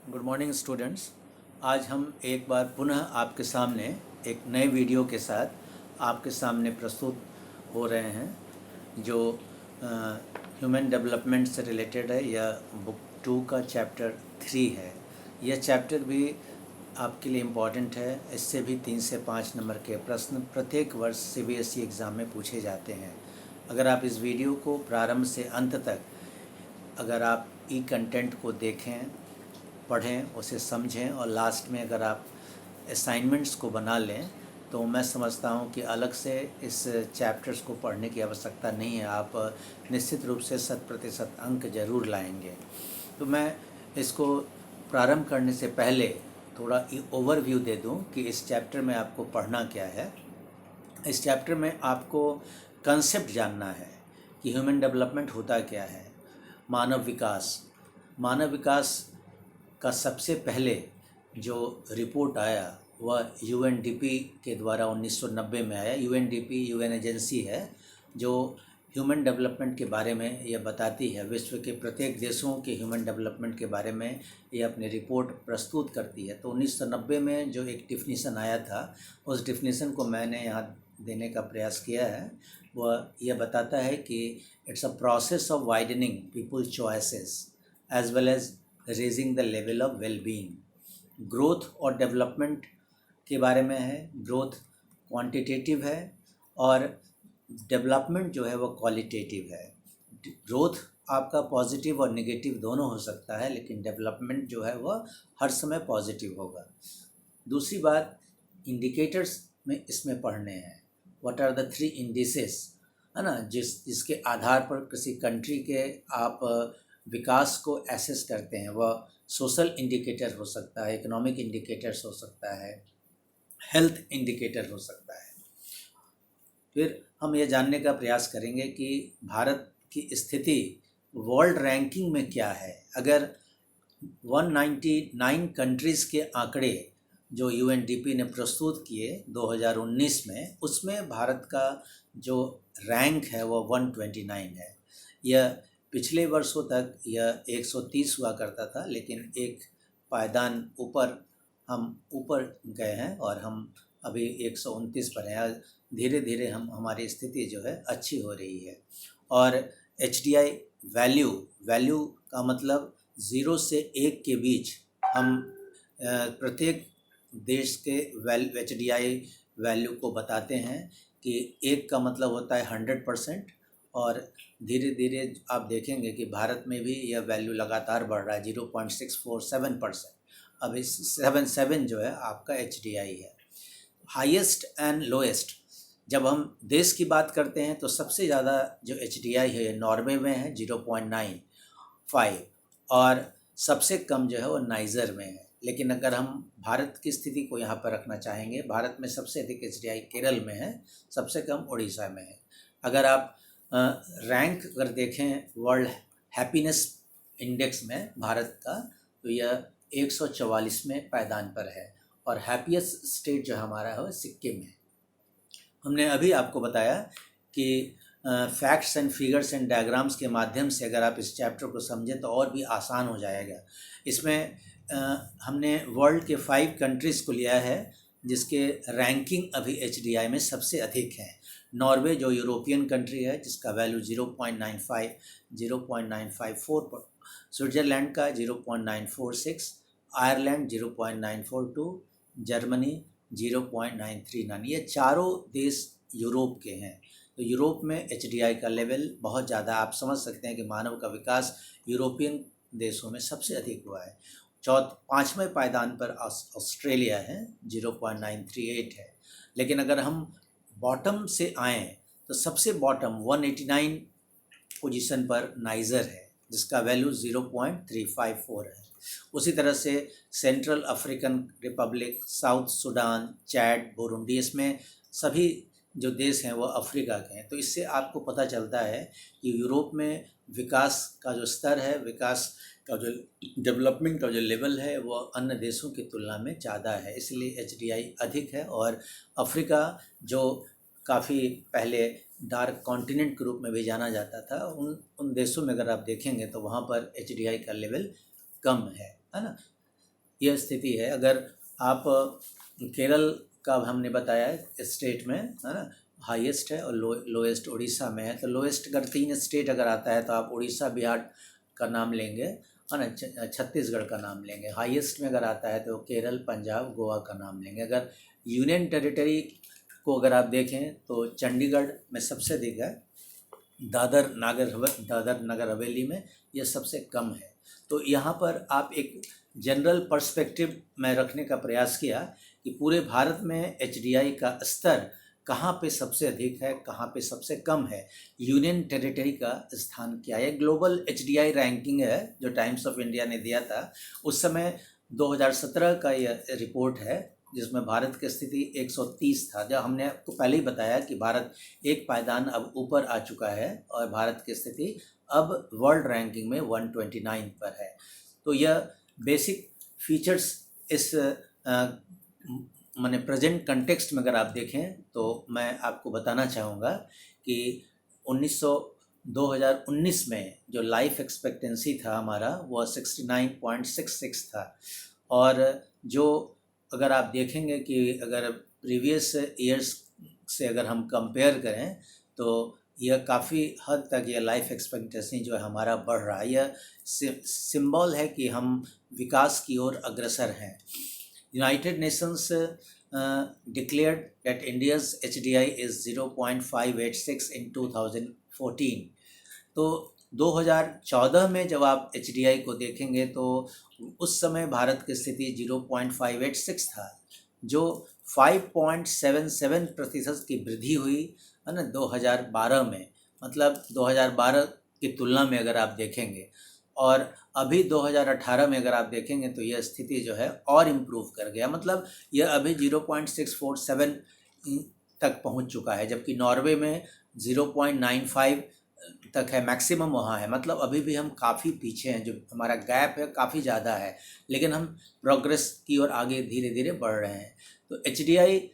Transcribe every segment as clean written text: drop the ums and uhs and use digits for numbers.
Good morning students. आज हम एक बार पुनः आपके सामने एक नए वीडियो के साथ आपके सामने प्रस्तुत हो रहे हैं जो ह्यूमन डेवलपमेंट से रिलेटेड है। यह बुक 2 का चैप्टर 3 है। यह चैप्टर भी आपके लिए इम्पॉर्टेंट है। इससे भी 3 से 5 नंबर के प्रश्न प्रत्येक वर्ष CBSE एग्ज़ाम में पूछे जाते हैं। अगर आप इस वीडियो को प्रारंभ से अंत तक अगर आप कंटेंट को देखें, पढ़ें, उसे समझें और लास्ट में अगर आप असाइनमेंट्स को बना लें तो मैं समझता हूं कि अलग से इस चैप्टर्स को पढ़ने की आवश्यकता नहीं है। आप निश्चित रूप से 100% अंक जरूर लाएंगे। तो मैं इसको प्रारंभ करने से पहले थोड़ा ओवरव्यू दे दूं कि इस चैप्टर में आपको पढ़ना क्या है। इस चैप्टर में आपको कंसेप्ट जानना है कि ह्यूमन डेवलपमेंट होता क्या है। मानव विकास का सबसे पहले जो रिपोर्ट आया वह UNDP के द्वारा 1990 में आया। UNDP UN एजेंसी है जो ह्यूमन डेवलपमेंट के बारे में यह बताती है। विश्व के प्रत्येक देशों के ह्यूमन डेवलपमेंट के बारे में यह अपनी रिपोर्ट प्रस्तुत करती है। तो 1990 में जो एक डिफिनीसन आया था, उस डिफिनीसन को मैंने यहाँ देने का प्रयास किया है। वह यह बताता है कि it's a process of widening people choices as well as raising the level of wellbeing. Growth और डेवलपमेंट के बारे में है। ग्रोथ क्वांटिटेटिव है और डेवलपमेंट जो है वो क्वालिटेटिव है। ग्रोथ आपका पॉजिटिव और नेगेटिव दोनों हो सकता है, लेकिन डेवलपमेंट जो है वह हर समय पॉजिटिव होगा। दूसरी बात, इंडिकेटर्स में इसमें पढ़ने हैं। व्हाट आर द 3 इंडिसेस, है ना, जिसके आधार पर किसी कंट्री के आप विकास को एसेस करते हैं। वह सोशल इंडिकेटर हो सकता है, इकोनॉमिक इंडिकेटर्स हो सकता है, हेल्थ इंडिकेटर हो सकता है। फिर हम ये जानने का प्रयास करेंगे कि भारत की स्थिति वर्ल्ड रैंकिंग में क्या है। अगर 199 कंट्रीज़ के आंकड़े जो UNDP ने प्रस्तुत किए 2019 में, उसमें भारत का जो रैंक है वो 129 है। यह पिछले वर्षों तक यह 130 हुआ करता था, लेकिन एक पायदान हम ऊपर गए हैं और हम अभी 129 पर हैं। धीरे धीरे हमारी स्थिति जो है अच्छी हो रही है। और HDI वैल्यू का मतलब 0 से 1 के बीच हम प्रत्येक देश के HDI वैल्यू को बताते हैं कि 1 का मतलब होता है 100%। और धीरे धीरे आप देखेंगे कि भारत में भी यह वैल्यू लगातार बढ़ रहा है, 0.647%। अब इस 77 जो है आपका HDI है। हाईएस्ट एंड लोएस्ट, जब हम देश की बात करते हैं तो सबसे ज़्यादा जो HDI है नॉर्वे में है 0.95, और सबसे कम जो है वो नाइजर में है। लेकिन अगर हम भारत की स्थिति को यहाँ पर रखना चाहेंगे, भारत में सबसे अधिक HDI केरल में है, सबसे कम उड़ीसा में है। अगर आप रैंक अगर देखें वर्ल्ड हैप्पीनेस इंडेक्स में भारत का, तो यह 144वें पायदान पर है। और हैप्पीएस्ट स्टेट जो हमारा है वो सिक्किम है। हमने अभी आपको बताया कि facts and figures and diagrams के माध्यम से अगर आप इस चैप्टर को समझें तो और भी आसान हो जाएगा। इसमें हमने वर्ल्ड के 5 कंट्रीज़ को लिया है जिसके रैंकिंग अभी HDI में सबसे अधिक है। नॉर्वे जो यूरोपियन कंट्री है जिसका वैल्यू 0.95 0.954 पर, स्विट्ज़रलैंड का 0.946, आयरलैंड 0.942, जर्मनी 0.939। ये चारों देश यूरोप के हैं। तो यूरोप में HDI का लेवल बहुत ज़्यादा, आप समझ सकते हैं कि मानव का विकास यूरोपियन देशों में सबसे अधिक हुआ है। 5वें पायदान पर ऑस्ट्रेलिया है, 0.938 है। लेकिन अगर हम बॉटम से आएँ तो सबसे बॉटम 189 पोजीशन पर नाइजर है जिसका वैल्यू 0.354 है। उसी तरह से central African Republic, south Sudan, Chad, Burundi, इसमें सभी जो देश हैं वो अफ्रीका के हैं। तो इससे आपको पता चलता है कि यूरोप में विकास का जो स्तर है, विकास का जो डेवलपमेंट का जो लेवल है वो अन्य देशों की तुलना में ज़्यादा है, इसलिए HDI अधिक है। और अफ्रीका जो काफ़ी पहले डार्क कॉन्टिनेंट के रूप में भी जाना जाता था, उन देशों में अगर आप देखेंगे तो वहाँ पर HDI का लेवल कम है ना। यह स्थिति है। अगर आप केरल का हमने बताया है स्टेट में, है ना, हाईएस्ट है और लोएस्ट उड़ीसा में है। तो लोएस्ट अगर 3 स्टेट अगर आता है तो आप उड़ीसा, बिहार का नाम लेंगे, है ना, छत्तीसगढ़ का नाम लेंगे। हाईएस्ट में अगर आता है तो केरल, पंजाब, गोवा का नाम लेंगे। अगर यूनियन टेरिटरी को अगर आप देखें तो चंडीगढ़ में सबसे अधिक है, दादर नगर हवेली में यह सबसे कम है। तो यहाँ पर आप एक जनरल पर्सपेक्टिव में रखने का प्रयास किया कि पूरे भारत में एचडीआई का स्तर कहाँ पे सबसे अधिक है, कहाँ पे सबसे कम है, यूनियन टेरिटरी का स्थान क्या है। ग्लोबल एचडीआई रैंकिंग है जो टाइम्स ऑफ इंडिया ने दिया था उस समय, 2017 का यह रिपोर्ट है, जिसमें भारत की स्थिति 130 था। जब हमने आपको पहले ही बताया कि भारत एक पायदान अब ऊपर आ चुका है और भारत की स्थिति अब वर्ल्ड रैंकिंग में 129 पर है। तो यह बेसिक फीचर्स इस माने प्रेजेंट कंटेक्स्ट में अगर आप देखें तो मैं आपको बताना चाहूँगा कि 2019 में जो लाइफ एक्सपेक्टेंसी था हमारा वो 69.66 था। और जो अगर आप देखेंगे कि अगर प्रीवियस ईयर्स से अगर हम कंपेयर करें तो यह काफ़ी हद तक यह लाइफ एक्सपेक्टेंसी जो है हमारा बढ़ रहा है। यह सिंबल है कि हम विकास की ओर अग्रसर हैं। United Nations declared that India's HDI is 0.586 in 2014। तो 2014 में जब आप HDI को देखेंगे तो उस समय भारत की स्थिति 0.586 था, जो 5.77% की वृद्धि हुई, है ना, 2012 में। मतलब 2012 की तुलना में अगर आप देखेंगे, और अभी 2018 में अगर आप देखेंगे तो यह स्थिति जो है और इम्प्रूव कर गया। मतलब यह अभी 0.647 तक पहुंच चुका है, जबकि नॉर्वे में 0.95 तक है, मैक्सिमम वहाँ है। मतलब अभी भी हम काफ़ी पीछे हैं, जो हमारा गैप है काफ़ी ज़्यादा है, लेकिन हम प्रोग्रेस की ओर आगे धीरे धीरे बढ़ रहे हैं। तो एचडीआई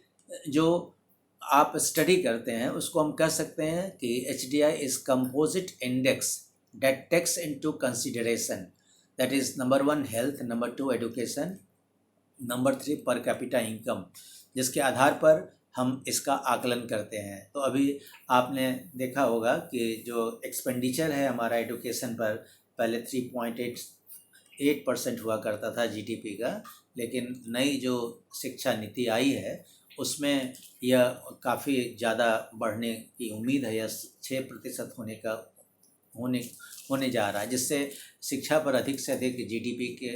जो आप स्टडी करते हैं उसको हम कह सकते हैं कि HDI is composite index that takes into consideration, that is number 1 health, number 2 education, number 3 per capita income, जिसके आधार पर हम इसका आकलन करते हैं। तो अभी आपने देखा होगा कि जो एक्सपेंडिचर है हमारा एजुकेशन पर, पहले 3.88% हुआ करता था जीडीपी का, लेकिन नई जो शिक्षा नीति आई है उसमें यह काफ़ी ज़्यादा बढ़ने की उम्मीद है। यह 6% होने जा रहा है, जिससे शिक्षा पर अधिक से अधिक जीडीपी के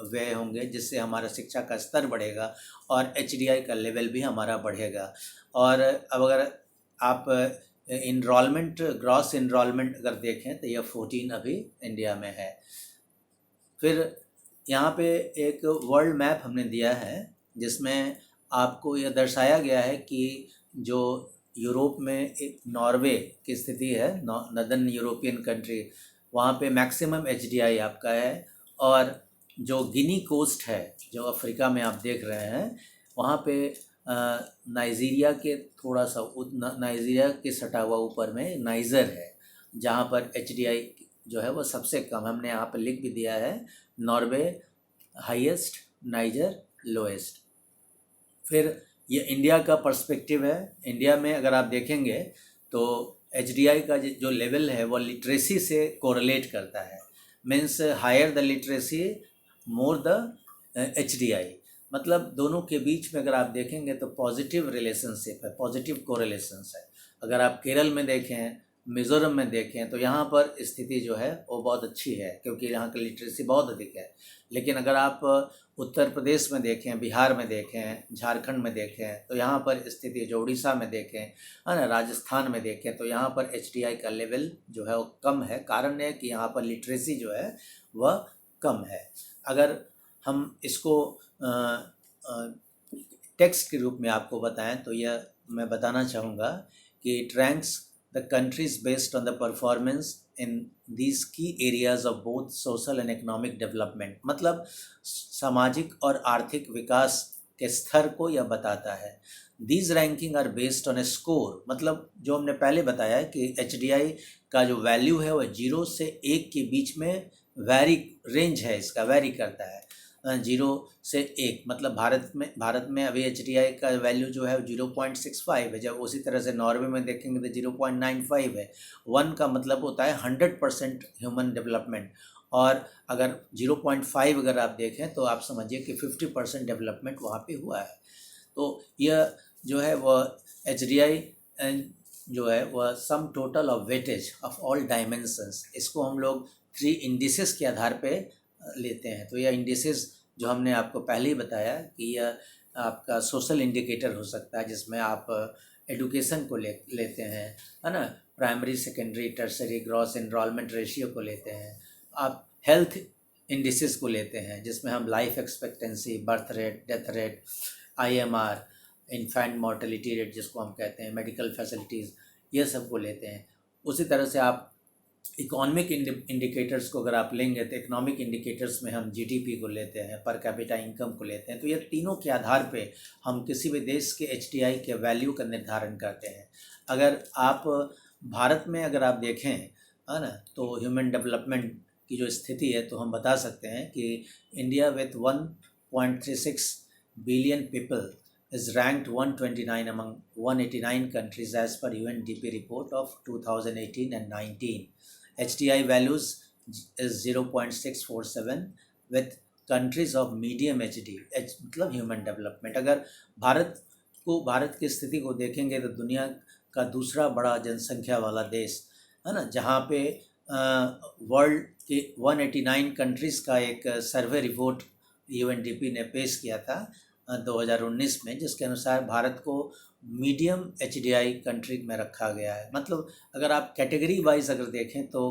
व्यय होंगे, जिससे हमारा शिक्षा का स्तर बढ़ेगा और एचडीआई का लेवल भी हमारा बढ़ेगा। और अब अगर आप इनरोलमेंट, ग्रॉस इनरोलमेंट अगर देखें तो यह 14 अभी इंडिया में है। फिर यहाँ पे एक वर्ल्ड मैप हमने दिया है जिसमें आपको यह दर्शाया गया है कि जो यूरोप में एक नॉर्वे की स्थिति है, नदर्न यूरोपियन कंट्री, वहाँ पे मैक्सिमम एचडीआई आपका है। और जो गिनी कोस्ट है जो अफ्रीका में आप देख रहे हैं, वहाँ पे नाइजीरिया के थोड़ा सा नाइजीरिया के सटा हुआ ऊपर में नाइजर है, जहाँ पर एचडीआई जो है वो सबसे कम। हमने यहाँ पर लिख भी दिया है, नॉर्वे हाईएस्ट, नाइजर लोएस्ट। फिर ये इंडिया का पर्सपेक्टिव है। इंडिया में अगर आप देखेंगे तो एचडीआई का जो लेवल है वो लिटरेसी से कोरिलेट करता है। Means higher the literacy more the HDI. मतलब दोनों के बीच में अगर आप देखेंगे तो पॉजिटिव रिलेशनशिप है, पॉजिटिव कोरिलेशंस है। अगर आप केरल में देखें, मिज़ोरम में देखें तो यहाँ पर स्थिति जो है वो बहुत अच्छी है, क्योंकि यहाँ की लिटरेसी बहुत अधिक है। लेकिन अगर आप उत्तर प्रदेश में देखें, बिहार में देखें, झारखंड में देखें तो यहाँ पर स्थिति, जो उड़ीसा में देखें, है ना, राजस्थान में देखें तो यहाँ पर एचडीआई का लेवल जो है वो कम है। कारण है कि यहाँ पर लिटरेसी जो है वह कम है। अगर हम इसको टेक्स्ट के रूप में आपको बताएं तो यह मैं बताना चाहूँगा कि it ranks the countries based on the performance in these key areas of both social and economic development। मतलब सामाजिक और आर्थिक विकास के स्तर को यह बताता है। These ranking are based on a score। मतलब जो हमने पहले बताया है कि HDI का जो वैल्यू है वह 0 से 1 के बीच में रेंज है, इसका वैरी करता है। जीरो से एक, मतलब भारत में अभी HDI का वैल्यू जो है 0.65 है। जब उसी तरह से नॉर्वे में देखेंगे तो 0.95 है। 1 का मतलब होता है 100% ह्यूमन डेवलपमेंट, और अगर 0.5 अगर आप देखें तो आप समझिए कि 50% डेवलपमेंट वहाँ पे हुआ है। तो यह जो है वह HDI जो है वह sum total of weightage of all dimensions, इसको हम लोग 3 इंडिसेस के आधार पे लेते हैं। तो यह इंडिसेस जो हमने आपको पहले ही बताया कि यह आपका सोशल इंडिकेटर हो सकता है, जिसमें आप एडुकेशन को लेते हैं, है ना, primary secondary tertiary gross enrolment ratio को लेते हैं, आप हेल्थ इंडिसेस को लेते हैं जिसमें हम life expectancy, birth rate, death rate, IMR, infant mortality rate जिसको हम कहते हैं, मेडिकल फैसिलिटीज़, ये सब को लेते हैं। उसी तरह से आप इकोनॉमिक इंडिकेटर्स को अगर आप लेंगे तो इकोनॉमिक इंडिकेटर्स में हम GDP को लेते हैं, पर कैपिटा इनकम को लेते हैं। तो ये तीनों के आधार पे हम किसी भी देश के HDI के वैल्यू का निर्धारण करते हैं। अगर आप भारत में अगर आप देखें, है ना, तो ह्यूमन डेवलपमेंट की जो स्थिति है तो हम बता सकते हैं कि India with 1.36 billion people is ranked 129 among 189 countries as per UNDP report of 2018 and 19. HDI values is 0.647 with countries of medium HD, मतलब ह्यूमन डेवलपमेंट। अगर भारत की स्थिति को देखेंगे तो दुनिया का दूसरा बड़ा जनसंख्या वाला देश, है ना, जहाँ पे वर्ल्ड के 189 कंट्रीज़ का एक सर्वे रिपोर्ट UNDP ने पेश किया था 2019 में, जिसके अनुसार भारत को मीडियम HDI कंट्री में रखा गया है। मतलब अगर आप कैटेगरी वाइज अगर देखें तो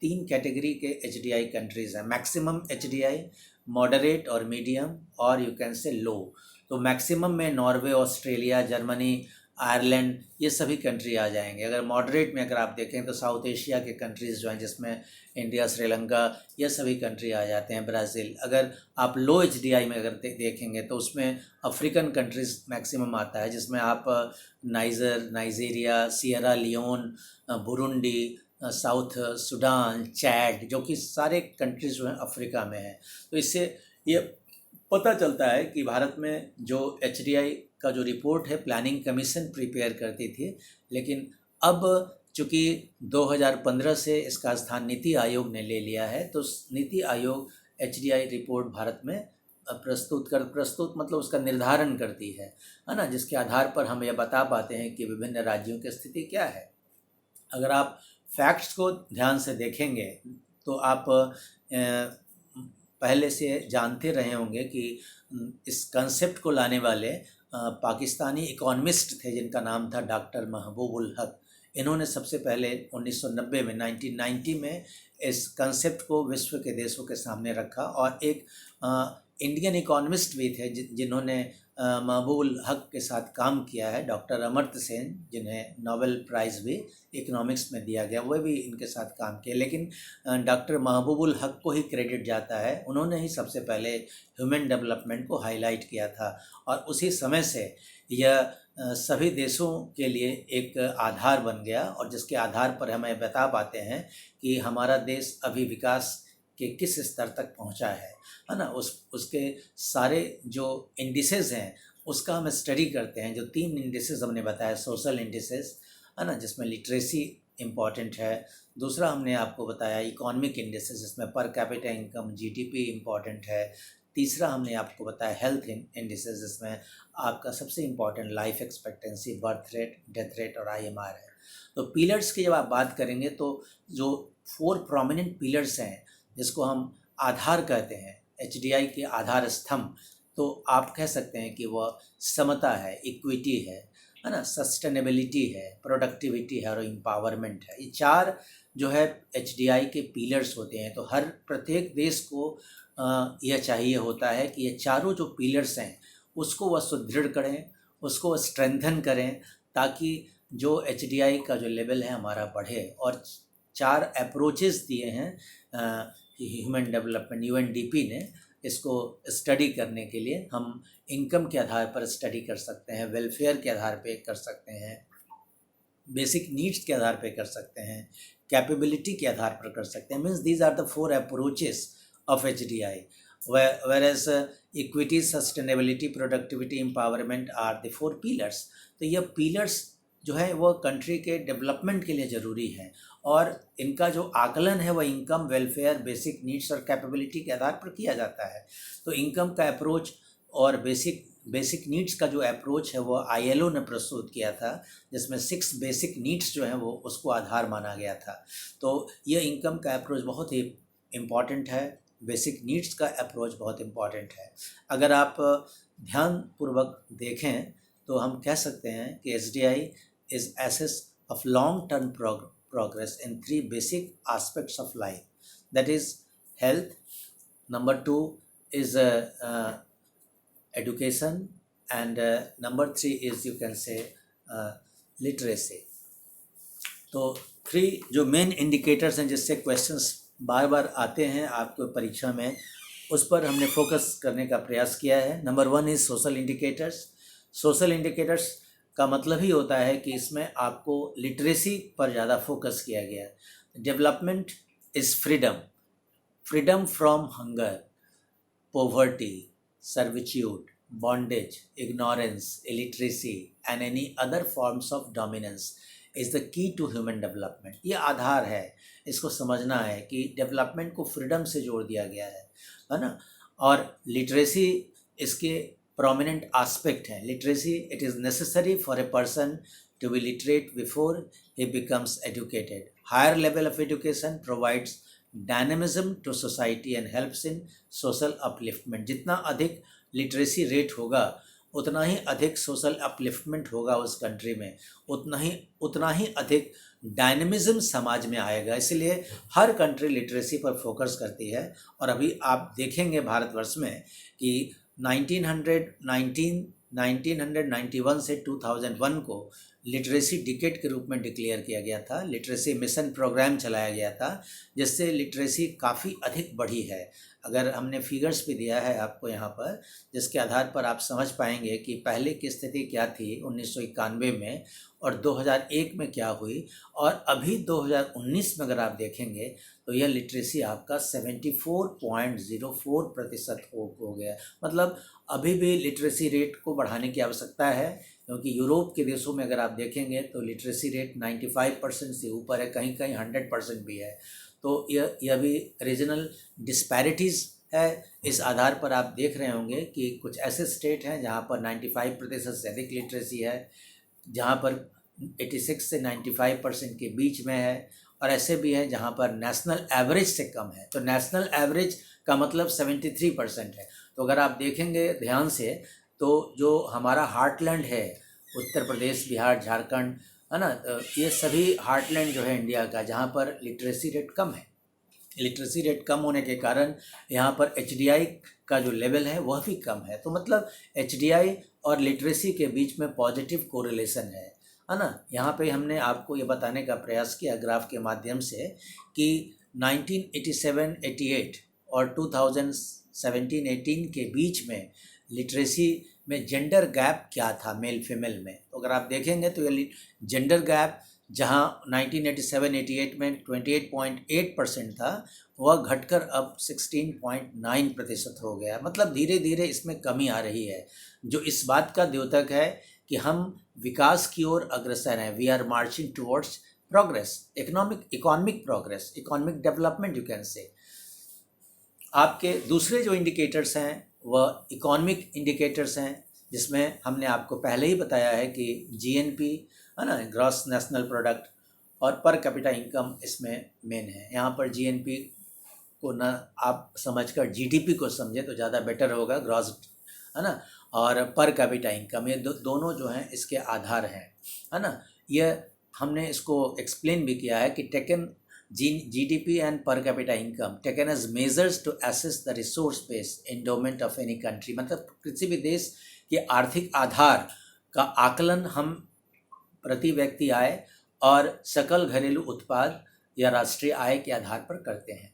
3 कैटेगरी के HDI कंट्रीज़ हैं, मैक्सिमम HDI, मॉडरेट और मीडियम, और यू कैन से लो। तो मैक्सिमम में नॉर्वे, ऑस्ट्रेलिया, जर्मनी, आयरलैंड, ये सभी कंट्री आ जाएंगे। अगर मॉडरेट में अगर आप देखें तो साउथ एशिया के कंट्रीज़ जो हैं, जिसमें इंडिया, श्रीलंका, ये सभी कंट्री आ जाते हैं, ब्राज़ील। अगर आप लो HDI में अगर देखेंगे तो उसमें अफ्रीकन कंट्रीज़ मैक्सिमम आता है, जिसमें आप Nigeria, Sierra Leone, Burundi, South Sudan, Chad, जो कि सारे कंट्रीज़ जो हैं अफ्रीका में हैं। तो इससे ये पता चलता है कि भारत में जो HDI का जो रिपोर्ट है प्लानिंग कमीशन प्रिपेयर करती थी, लेकिन अब चूँकि 2015 से इसका स्थान नीति आयोग ने ले लिया है, तो नीति आयोग HDI रिपोर्ट भारत में प्रस्तुत मतलब उसका निर्धारण करती है ना, जिसके आधार पर हम यह बता पाते हैं कि विभिन्न राज्यों की स्थिति क्या है। अगर आप फैक्ट्स को ध्यान से देखेंगे तो आप पहले से जानते रहे होंगे कि इस कंसेप्ट को लाने वाले पाकिस्तानी इकोनॉमिस्ट थे जिनका नाम था डॉक्टर महबूबुल हक। इन्होंने सबसे पहले 1990 में 1990 में इस कंसेप्ट को विश्व के देशों के सामने रखा, और एक इंडियन इकोनॉमिस्ट भी थे जिन्होंने महबूबुल हक के साथ काम किया है, डॉक्टर अमर्त्य सेन, जिन्हें नोबेल प्राइज़ भी इकोनॉमिक्स में दिया गया, वह भी इनके साथ काम किया। लेकिन डॉक्टर महबूबुल हक को ही क्रेडिट जाता है, उन्होंने ही सबसे पहले ह्यूमन डेवलपमेंट को हाईलाइट किया था, और उसी समय से यह सभी देशों के लिए एक आधार बन गया, और जिसके आधार पर हमें बता पाते हैं कि हमारा देश अभी विकास के किस स्तर तक पहुंचा है ना। उसके सारे जो इंडिसेस हैं उसका हम स्टडी करते हैं। जो 3 इंडिसेस हमने बताया, सोशल इंडिसेस, है ना, जिसमें लिटरेसी इम्पॉर्टेंट है। दूसरा हमने आपको बताया इकोनॉमिक इंडिसेस, जिसमें पर कैपिटा इनकम, GDP इम्पॉर्टेंट है। तीसरा हमने आपको बताया हेल्थ इंडिसेस, जिसमें आपका सबसे important life expectancy, birth rate, death rate और IMR है। तो पिलर्स की जब आप बात करेंगे तो जो 4 प्रोमिनेंट पिलर्स हैं जिसको हम आधार कहते हैं, HDI के आधार स्तंभ, तो आप कह सकते हैं कि वह समता है, इक्विटी है ना, सस्टेनेबिलिटी है, प्रोडक्टिविटी है और एम्पावरमेंट है। ये 4 जो है HDI के पिलर्स होते हैं। तो हर प्रत्येक देश को यह चाहिए होता है कि ये चारों जो पिलर्स हैं उसको वह सुदृढ़ करें, उसको स्ट्रेंथन करें, ताकि जो HDI का जो लेवल है हमारा बढ़े। और 4 अप्रोचेस दिए हैं ह्यूमन डेवलपमेंट, UNDP ने इसको स्टडी करने के लिए। हम इनकम के आधार पर स्टडी कर सकते हैं, वेलफेयर के आधार पे कर सकते हैं, बेसिक नीड्स के आधार पे कर सकते हैं, कैपेबिलिटी के आधार पर कर सकते हैं। Means these are the 4 approaches of HDI। whereas equity, sustainability, productivity, empowerment are the 4 pillars. तो ये pillars जो है वो कंट्री के डेवलपमेंट के लिए ज़रूरी है, और इनका जो आकलन है वह इनकम, वेलफेयर, बेसिक नीड्स और कैपेबिलिटी के आधार पर किया जाता है। तो इनकम का अप्रोच और बेसिक नीड्स का जो अप्रोच है वो ILO ने प्रस्तुत किया था, जिसमें 6 बेसिक नीड्स जो हैं वो उसको आधार माना गया था। तो ये इनकम का अप्रोच बहुत ही इम्पॉर्टेंट है, बेसिक नीड्स का अप्रोच बहुत इम्पॉर्टेंट है। अगर आप ध्यानपूर्वक देखें तो हम कह सकते हैं कि SDI is assess of long term progress in 3 basic aspects of life, that is health, number 2 is education, and number 3 is you can say literacy. तो 3 जो मेन इंडिकेटर्स हैं जिससे क्वेश्चंस बार बार आते हैं आपको परीक्षा में, उस पर हमने फोकस करने का प्रयास किया है। Number 1 is social indicators. Social indicators का मतलब ही होता है कि इसमें आपको लिटरेसी पर ज़्यादा फोकस किया गया है। Development is freedom from hunger, poverty, servitude, bondage, ignorance, illiteracy and any other forms of dominance is the key to human development. ये आधार है, इसको समझना है कि डेवलपमेंट को फ्रीडम से जोड़ दिया गया है ना। और लिटरेसी इसके prominent aspect है। Literacy, it is necessary for a person to be literate before he becomes educated. Higher level of education provides dynamism to society and helps in social upliftment. जितना अधिक लिटरेसी रेट होगा उतना ही अधिक social upliftment होगा उस country में, उतना ही अधिक डायनेमिज्म समाज में आएगा। इसलिए हर कंट्री लिटरेसी पर फोकस करती है। और अभी आप देखेंगे भारतवर्ष में कि 1991 से 2001 को लिटरेसी डिकेड के रूप में डिक्लेयर किया गया था। लिटरेसी मिशन प्रोग्राम चलाया गया था, जिससे लिटरेसी काफ़ी अधिक बढ़ी है। अगर हमने फिगर्स भी दिया है आपको यहाँ पर, जिसके आधार पर आप समझ पाएंगे कि पहले की स्थिति क्या थी 1991 में और 2001 में क्या हुई, और अभी 2019 में अगर आप देखेंगे तो यह लिटरेसी आपका 74.04% हो गया। मतलब अभी भी लिटरेसी रेट को बढ़ाने की आवश्यकता है, क्योंकि यूरोप के देशों में अगर आप देखेंगे तो लिटरेसी रेट 95% से ऊपर है, कहीं कहीं 100% भी है। तो यह भी रीजनल डिस्पैरिटीज़ है। इस आधार पर आप देख रहे होंगे कि कुछ ऐसे स्टेट हैं जहाँ पर 95% से अधिक लिटरेसी है, जहाँ पर 86 से 95% के बीच में है, और ऐसे भी हैं जहाँ पर नेशनल एवरेज से कम है। तो नेशनल एवरेज का मतलब 73% है। तो अगर आप देखेंगे ध्यान से तो जो हमारा हार्टलैंड है, उत्तर प्रदेश, बिहार, झारखंड, है ना, ये सभी हार्टलैंड जो है इंडिया का, जहाँ पर लिटरेसी रेट कम है। लिटरेसी रेट कम होने के कारण यहाँ पर HDI का जो लेवल है वह भी कम है। तो मतलब HDI और लिटरेसी के बीच में पॉजिटिव कोरिलेशन है ना। यहाँ पे हमने आपको ये बताने का प्रयास किया ग्राफ के माध्यम से कि 1987-88 और 2017-18 के बीच में लिटरेसी में जेंडर गैप क्या था मेल फीमेल में। तो अगर आप देखेंगे तो ये जेंडर गैप जहाँ 1987-88 में 28.8% था, वह घटकर अब 16.9% हो गया। मतलब धीरे धीरे इसमें कमी आ रही है, जो इस बात का द्योतक है कि हम विकास की ओर अग्रसर हैं। We are marching towards progress, economic progress, economic development you can say. आपके दूसरे जो इंडिकेटर्स हैं वह इकोनॉमिक इंडिकेटर्स हैं, जिसमें हमने आपको पहले ही बताया है कि GNP है ना, ग्रॉस नेशनल प्रोडक्ट, और पर कैपिटा इनकम इसमें मेन है। यहाँ पर GNP को ना आप समझकर GDP को समझे तो ज़्यादा बेटर होगा, ग्रॉस, है ना, और पर कैपिटा इनकम, ये दोनों जो हैं इसके आधार हैं, है ना। ये हमने इसको एक्सप्लेन भी किया है कि taken GDP and per capita income taken as measures to assess the resource base endowment of any country. मतलब किसी भी देश के आर्थिक आधार का आकलन हम प्रति व्यक्ति आय और सकल घरेलू उत्पाद या राष्ट्रीय आय के आधार पर करते हैं।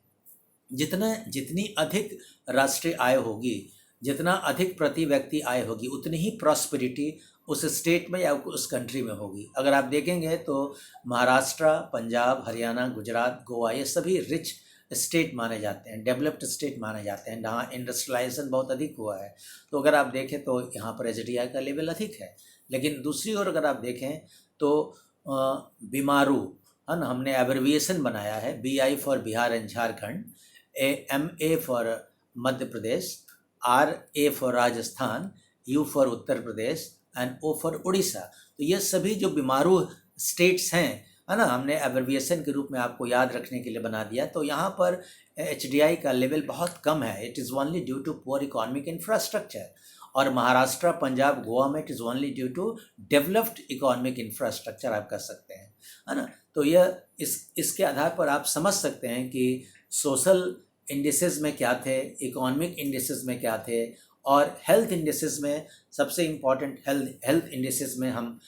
जितनी अधिक राष्ट्रीय आय होगी, जितना अधिक प्रति व्यक्ति आय होगी, उतनी ही प्रॉस्पेरिटी उस स्टेट में या उस कंट्री में होगी। अगर आप देखेंगे तो महाराष्ट्र, पंजाब, हरियाणा, गुजरात, गोवा, ये सभी रिच स्टेट माने जाते हैं, डेवलप्ड स्टेट माने जाते हैं, जहाँ इंडस्ट्रियलाइजेशन बहुत अधिक हुआ है। तो अगर आप देखें तो यहाँ पर HDI का लेवल अधिक है। लेकिन दूसरी ओर अगर आप देखें तो बीमारू है ना, हमने एब्रिविएशन बनाया है, BI for Bihar and Jharkhand, MA for Madhya Pradesh, RA for Rajasthan, U for Uttar Pradesh and O for Orissa. तो ये सभी जो बीमारू स्टेट्स हैं, है ना, हमने एब्रिविएशन के रूप में आपको याद रखने के लिए बना दिया। तो यहाँ पर HDI का लेवल बहुत कम है। It is only due to poor economic infrastructure. और महाराष्ट्र, पंजाब, गोवा में it is only due to developed economic infrastructure, आप कह सकते हैं, है ना। तो यह इसके आधार पर आप समझ सकते हैं कि सोशल इंडिसेस में क्या थे, इकोनॉमिक इंडिसेस में क्या थे, और हेल्थ इंडिसेस में सबसे इम्पॉर्टेंट हेल्थ इंडिसेस में हम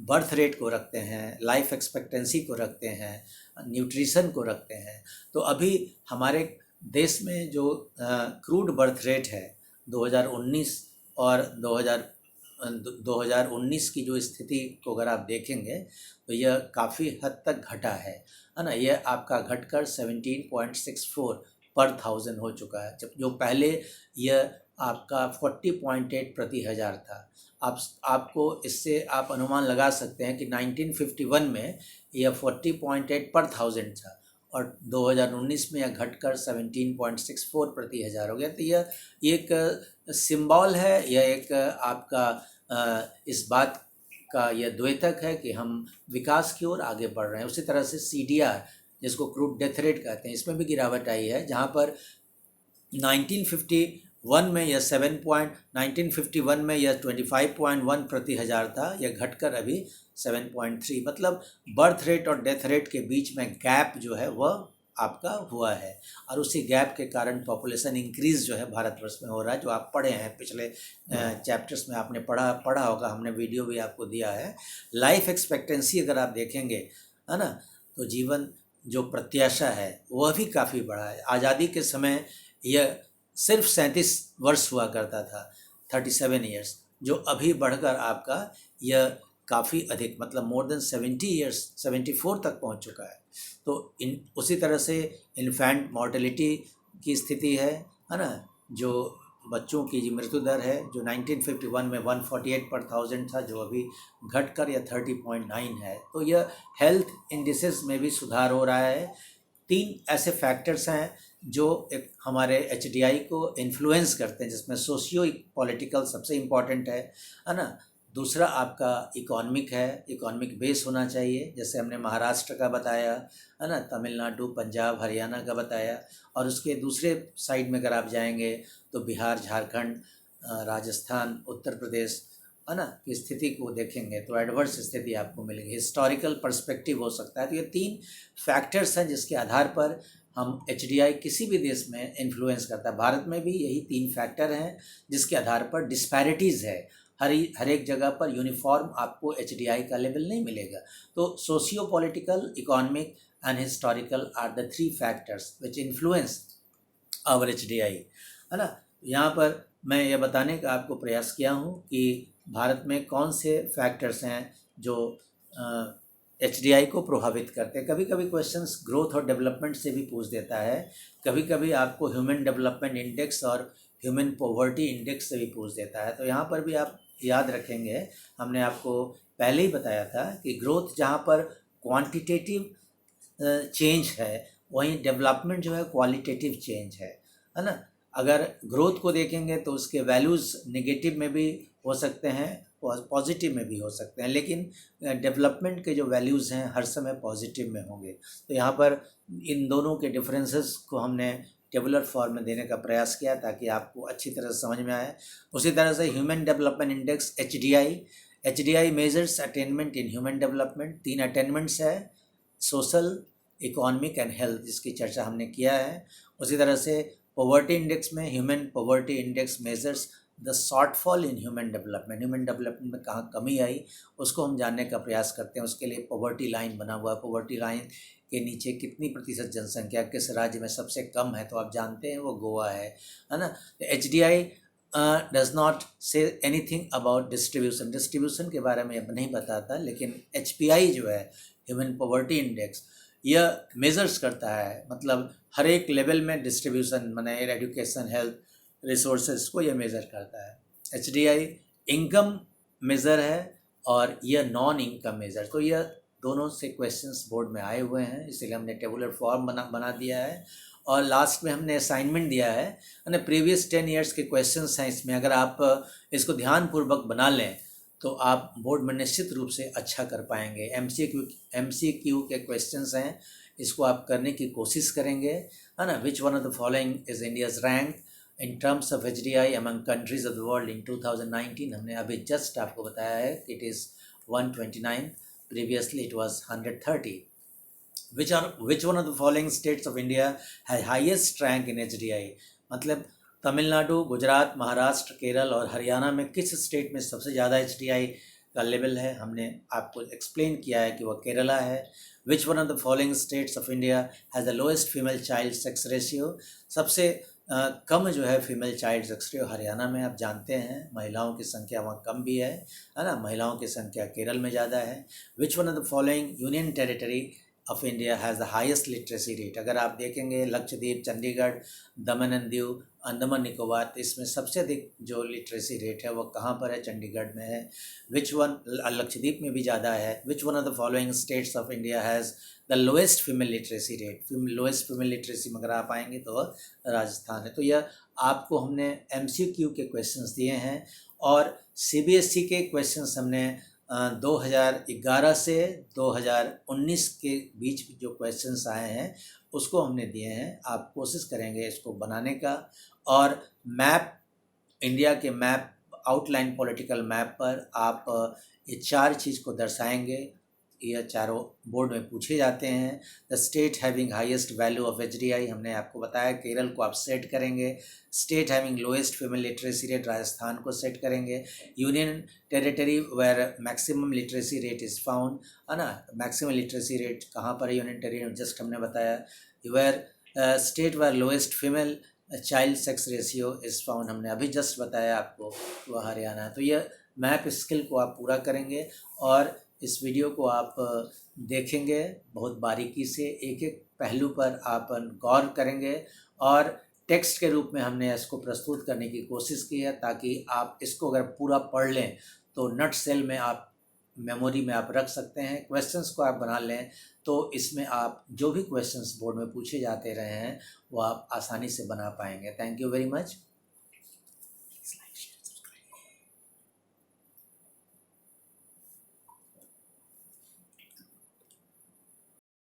बर्थ रेट को रखते हैं, लाइफ एक्सपेक्टेंसी को रखते हैं, न्यूट्रिशन को रखते हैं। तो अभी हमारे देश में जो क्रूड बर्थ रेट है 2019 और 2019 की जो स्थिति को अगर आप देखेंगे तो यह काफ़ी हद तक घटा है ना। यह आपका घटकर 17.64 पर 1000 हो चुका है, जब जो पहले यह आपका 40.8 प्रति हज़ार था। आपको इससे आप अनुमान लगा सकते हैं कि 1951 में यह 40.8 पर 1000 था और 2019 में यह घटकर 17.64 प्रति हज़ार हो गया। तो यह एक सिंबल है, यह एक आपका इस बात का यह द्योतक है कि हम विकास की ओर आगे बढ़ रहे हैं। उसी तरह से CDR, जिसको क्रूड डेथ रेट कहते हैं, इसमें भी गिरावट आई है, जहाँ पर 1951 में यह 25.1 प्रति हज़ार था, यह घटकर अभी 7.3, मतलब बर्थ रेट और डेथ रेट के बीच में गैप जो है वह आपका हुआ है। और उसी गैप के कारण पॉपुलेशन इंक्रीज़ जो है भारतवर्ष में हो रहा है, जो आप पढ़े हैं पिछले चैप्टर्स में, आपने पढ़ा होगा, हमने वीडियो भी आपको दिया है। लाइफ एक्सपेक्टेंसी अगर आप देखेंगे, है ना, तो जीवन जो प्रत्याशा है वह भी काफ़ी बड़ा है। आज़ादी के समय यह सिर्फ 37 वर्ष हुआ करता था, 37 ईयर्स, जो अभी बढ़कर आपका यह काफ़ी अधिक, मतलब मोर देन 70 ईयर्स, 74 तक पहुंच चुका है। तो उसी तरह से इन्फेंट मॉर्टेलिटी की स्थिति है ना, जो बच्चों की जो मृत्यु दर है, जो 1951 में 148 पर 1000 था, जो अभी घटकर यह 30.9 है। तो यह हेल्थ इंडिसेस में भी सुधार हो रहा है। 3 ऐसे फैक्टर्स हैं जो एक हमारे HDI को इन्फ्लुएंस करते हैं, जिसमें सोशियो पॉलिटिकल सबसे इम्पॉर्टेंट है ना। दूसरा आपका इकोनॉमिक है, इकोनॉमिक बेस होना चाहिए, जैसे हमने महाराष्ट्र का बताया, है ना, तमिलनाडु, पंजाब, हरियाणा का बताया। और उसके दूसरे साइड में अगर आप जाएंगे तो बिहार, झारखंड, राजस्थान, उत्तर प्रदेश, है ना, की स्थिति को देखेंगे तो एडवर्स स्थिति आपको मिलेगी, हिस्टोरिकल पर्सपेक्टिव हो सकता है। तो ये 3 फैक्टर्स हैं जिसके आधार पर हम HDI किसी भी देश में इन्फ्लुएंस करता है। भारत में भी यही 3 फैक्टर हैं जिसके आधार पर डिस्पैरिटीज़ है। हर एक जगह पर यूनिफॉर्म आपको HDI का लेवल नहीं मिलेगा। तो socio political, economic and historical are the 3 factors which influence our HDI, है ना। यहाँ पर मैं यह बताने का आपको प्रयास किया हूँ कि भारत में कौन से फैक्टर्स हैं जो HDI को प्रभावित करते हैं। कभी कभी क्वेश्चंस ग्रोथ और डेवलपमेंट से भी पूछ देता है, कभी कभी आपको ह्यूमन डेवलपमेंट इंडेक्स और ह्यूमन पॉवर्टी इंडेक्स से भी पूछ देता है। तो यहाँ पर भी आप याद रखेंगे, हमने आपको पहले ही बताया था कि ग्रोथ जहाँ पर क्वांटिटेटिव चेंज है, वहीं डेवलपमेंट जो है क्वालिटेटिव चेंज है ना। अगर ग्रोथ को देखेंगे तो उसके वैल्यूज़ नेगेटिव में भी हो सकते हैं, पॉजिटिव में भी हो सकते हैं, लेकिन डेवलपमेंट के जो वैल्यूज़ हैं हर समय पॉजिटिव में होंगे। तो यहाँ पर इन दोनों के डिफरेंसेस को हमने टेबुलर फॉर्म में देने का प्रयास किया ताकि आपको अच्छी तरह से समझ में आए। उसी तरह से human development index HDI measures attainment in human development. 3 attainments है, सोशल, इकोनॉमिक एंड हेल्थ, जिसकी चर्चा हमने किया है। उसी तरह से पॉवर्टी इंडेक्स में human poverty index measures the shortfall in human development में कहाँ कमी आई उसको हम जानने का प्रयास करते हैं। उसके लिए पॉवर्टी लाइन बना हुआ है, पॉवर्टी लाइन के नीचे कितनी प्रतिशत जनसंख्या किस राज्य में सबसे कम है, तो आप जानते हैं वो गोवा है ना। तो HDI does not say anything about distribution के बारे में नहीं बताता, लेकिन HPI जो है ह्यूमन पॉवर्टी इंडेक्स, यह मेजर्स करता है, मतलब हर एक लेवल में डिस्ट्रीब्यूशन माने एजुकेशन, हेल्थ, रिसोर्सेज को ये मेज़र करता है। HDI इनकम मेज़र है और यह नॉन इनकम मेज़र, तो यह दोनों से क्वेश्चंस बोर्ड में आए हुए हैं, इसीलिए हमने टेबुलर फॉर्म बना दिया है। और लास्ट में हमने असाइनमेंट दिया है, यानी प्रीवियस 10 ईयर्स के क्वेश्चंस हैं इसमें। अगर आप इसको ध्यानपूर्वक बना लें तो आप बोर्ड में निश्चित रूप से अच्छा कर पाएंगे। MCQ के क्वेश्चंस हैं, इसको आप करने की कोशिश करेंगे, है ना। Which one of the following is India's rank in terms of HDI among countries of the world in 2019। हमने अभी जस्ट आपको बताया है कि it is 129, previously it was 130। which one of the following states of India has highest rank in HDI? मतलब तमिलनाडु, गुजरात, महाराष्ट्र, केरल और हरियाणा में किस स्टेट में सबसे ज़्यादा HDI का लेवल है? हमने आपको एक्सप्लेन किया है कि वह केरला है। Which one of the following states of India has the lowest female child sex ratio? सबसे कम जो है female child sex ratio Haryana में, आप जानते हैं। महिलाओं की संख्या वहाँ कम भी है ना। महिलाओं की संख्या केरल में ज़्यादा है। Which one of the following union territory of India has the highest literacy rate? अगर आप देखेंगे लक्षद्वीप, चंडीगढ़, दमन एंड दीव, अंडमान निकोबार, तो इसमें सबसे अधिक जो लिटरेसी रेट है वो कहाँ पर है? चंडीगढ़ में है। विच वन, लक्षद्वीप में भी ज़्यादा है। Which one of the following states of India has the lowest female literacy rate? Lowest female literacy में अगर आप आएंगे तो राजस्थान है। तो यह आपको हमने MCQ के क्वेश्चंस दिए हैं, और CBSE के क्वेश्चंस हमने 2011 से 2019 के बीच जो क्वेश्चंस आए हैं उसको हमने दिए हैं। आप कोशिश करेंगे इसको बनाने का, और मैप, इंडिया के मैप, आउटलाइन पॉलिटिकल मैप पर आप ये 4 चीज़ को दर्शाएंगे। यह चारों बोर्ड में पूछे जाते हैं। The state having highest value of HDI, हमने आपको बताया केरल को आप सेट करेंगे। State having lowest female literacy rate, Rajasthan को सेट करेंगे। Union territory where maximum literacy rate is found, है ना। मैक्सिमम लिटरेसी रेट कहाँ पर है? यूनियन टेरिटरी, जस्ट हमने बताया। Where state where lowest female child sex ratio is found, हमने अभी जस्ट बताया आपको, वह हरियाणा है। तो यह मैप स्किल को आप पूरा करेंगे, और इस वीडियो को आप देखेंगे बहुत बारीकी से, एक एक पहलू पर आप गौर करेंगे, और टेक्स्ट के रूप में हमने इसको प्रस्तुत करने की कोशिश की है, ताकि आप इसको अगर पूरा पढ़ लें तो नट सेल में आप मेमोरी में आप रख सकते हैं। क्वेश्चंस को आप बना लें तो इसमें आप जो भी क्वेश्चंस बोर्ड में पूछे जाते रहे हैं वो आप आसानी से बना पाएंगे। Thank you very much.